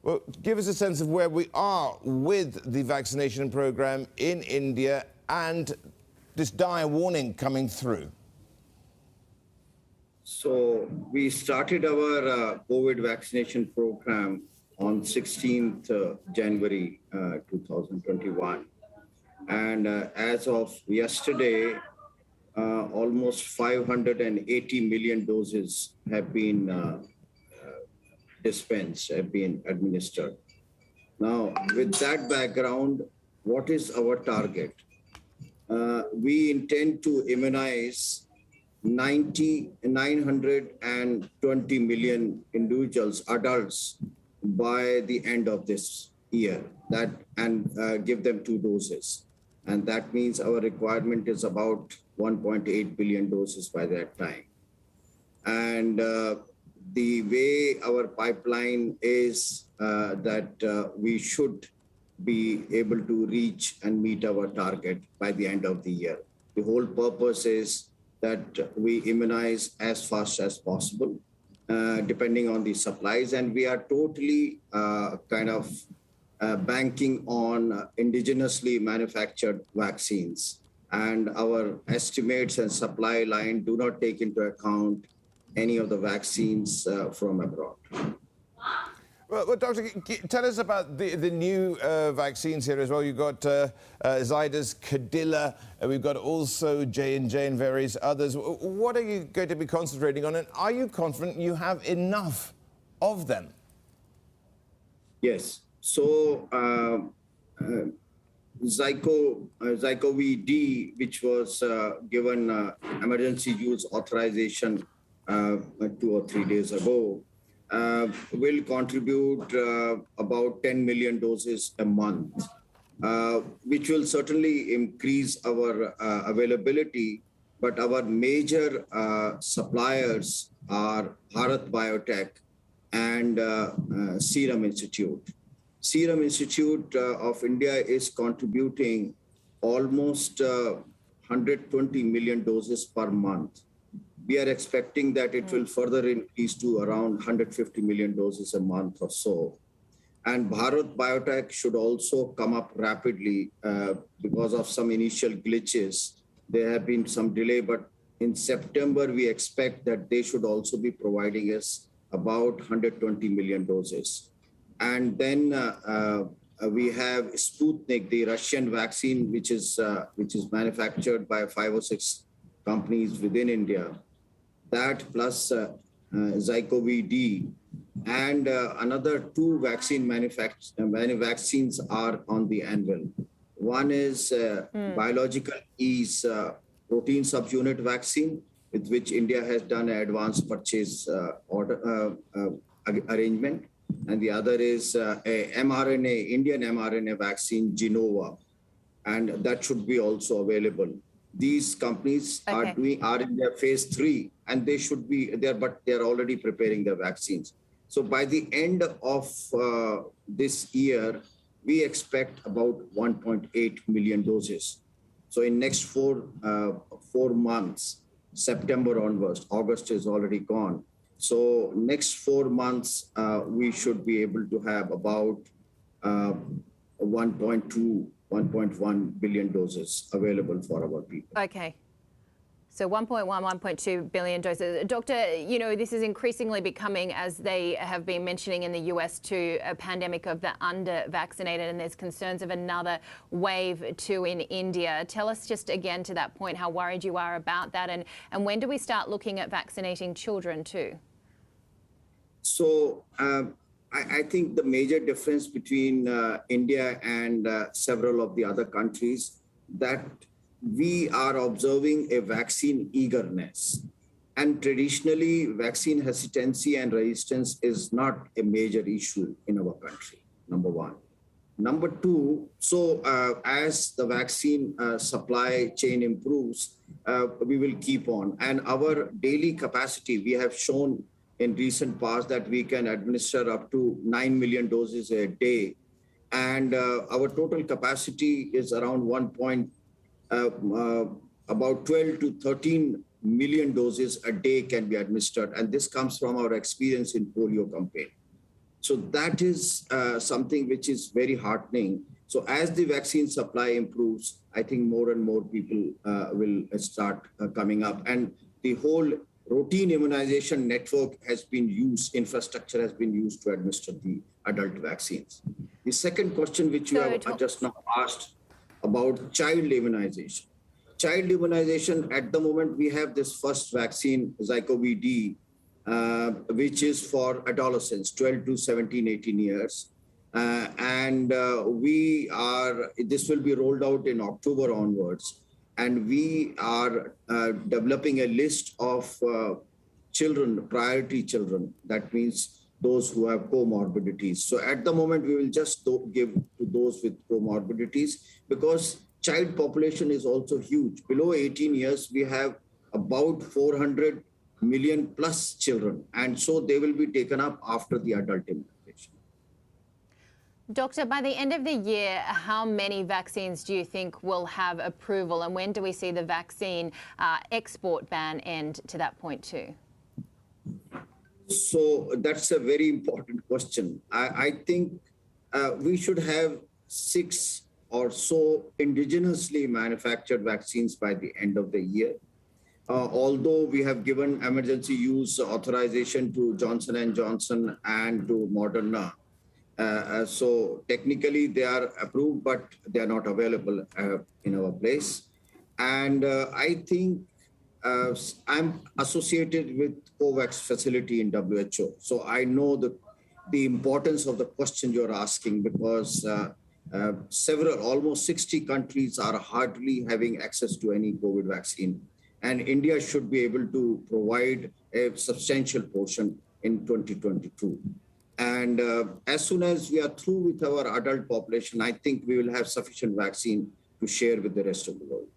Well, give us a sense of where we are with the vaccination program in India and this dire warning coming through. So we started our COVID vaccination program on 16th January 2021. And as of yesterday, almost 580 million doses have been dispensed, have been administered. Now, with that background, what is our target? We intend to immunize 920 million individuals, adults, by the end of this year, and give them 2 doses. And that means our requirement is about 1.8 billion doses by that time. And the way our pipeline is that we should be able to reach and meet our target by the end of the year. The whole purpose is that we immunize as fast as possible, depending on the supplies. And we are totally banking on indigenously manufactured vaccines. And our estimates and supply line do not take into account any of the vaccines from abroad. Well, Doctor, tell us about the new vaccines here as well. You've got Zydus, Cadila, we've got also J&J and various others. What are you going to be concentrating on, and are you confident you have enough of them? Yes. So Zycov-D, which was given emergency use authorization 2 or 3 days ago, will contribute about 10 million doses a month, which will certainly increase our availability. But our major suppliers are Bharat Biotech and Serum Institute. Serum Institute of India is contributing almost 120 million doses per month. We are expecting that it will further increase to around 150 million doses a month or so. And Bharat Biotech should also come up rapidly because of some initial glitches. There have been some delay, but in September, we expect that they should also be providing us about 120 million doses. And then we have Sputnik, the Russian vaccine, which is manufactured by 5 or 6 companies within India. That plus Zycov-D and another 2 vaccine vaccines are on the anvil. One is biological ease protein subunit vaccine, with which India has done an advance purchase arrangement. And the other is a mRNA, Indian mRNA vaccine, Genova, and that should be also available. These companies are in their phase 3, and they should be there, but they're already preparing their vaccines. So by the end of this year, we expect about 1.8 million doses. So in next 4 months, September onwards, August is already gone. So next 4 months, we should be able to have about 1.1 billion doses available for our people. Okay. So 1.1, 1.2 billion doses. Doctor, this is increasingly becoming, as they have been mentioning in the US too, a pandemic of the under-vaccinated, and there's concerns of another wave too in India. Tell us just again to that point how worried you are about that, and when do we start looking at vaccinating children too? So I think the major difference between India and several of the other countries that we are observing a vaccine eagerness. And traditionally, vaccine hesitancy and resistance is not a major issue in our country, number one. Number two, so as the vaccine supply chain improves, we will keep on. And our daily capacity, we have shown in recent past that we can administer up to 9 million doses a day. And our total capacity is around about 12 to 13 million doses a day can be administered. And this comes from our experience in polio campaign. So that is something which is very heartening. So as the vaccine supply improves, I think more and more people will start coming up. And the whole routine immunization network has been used, infrastructure has been used to administer the adult vaccines. The second question which you have just now asked about child immunization. Child immunization, at the moment, we have this first vaccine, Zycov-D, which is for adolescents, 12 to 17, 18 years. This will be rolled out in October onwards. And we are developing a list of children, priority children. That means those who have comorbidities. So at the moment, we will just give to those with comorbidities because child population is also huge. Below 18 years, we have about 400 million plus children. And so they will be taken up after the adult immunization. Doctor, by the end of the year, how many vaccines do you think will have approval? And when do we see the vaccine export ban end to that point too? So that's a very important question. I think we should have 6 or so indigenously manufactured vaccines by the end of the year. Although we have given emergency use authorization to Johnson & Johnson and to Moderna. So technically they are approved, but they are not available in our place. And I think I'm associated with COVAX facility in WHO. So I know the importance of the question you're asking because almost 60 countries are hardly having access to any COVID vaccine. And India should be able to provide a substantial portion in 2022. And as soon as we are through with our adult population, I think we will have sufficient vaccine to share with the rest of the world.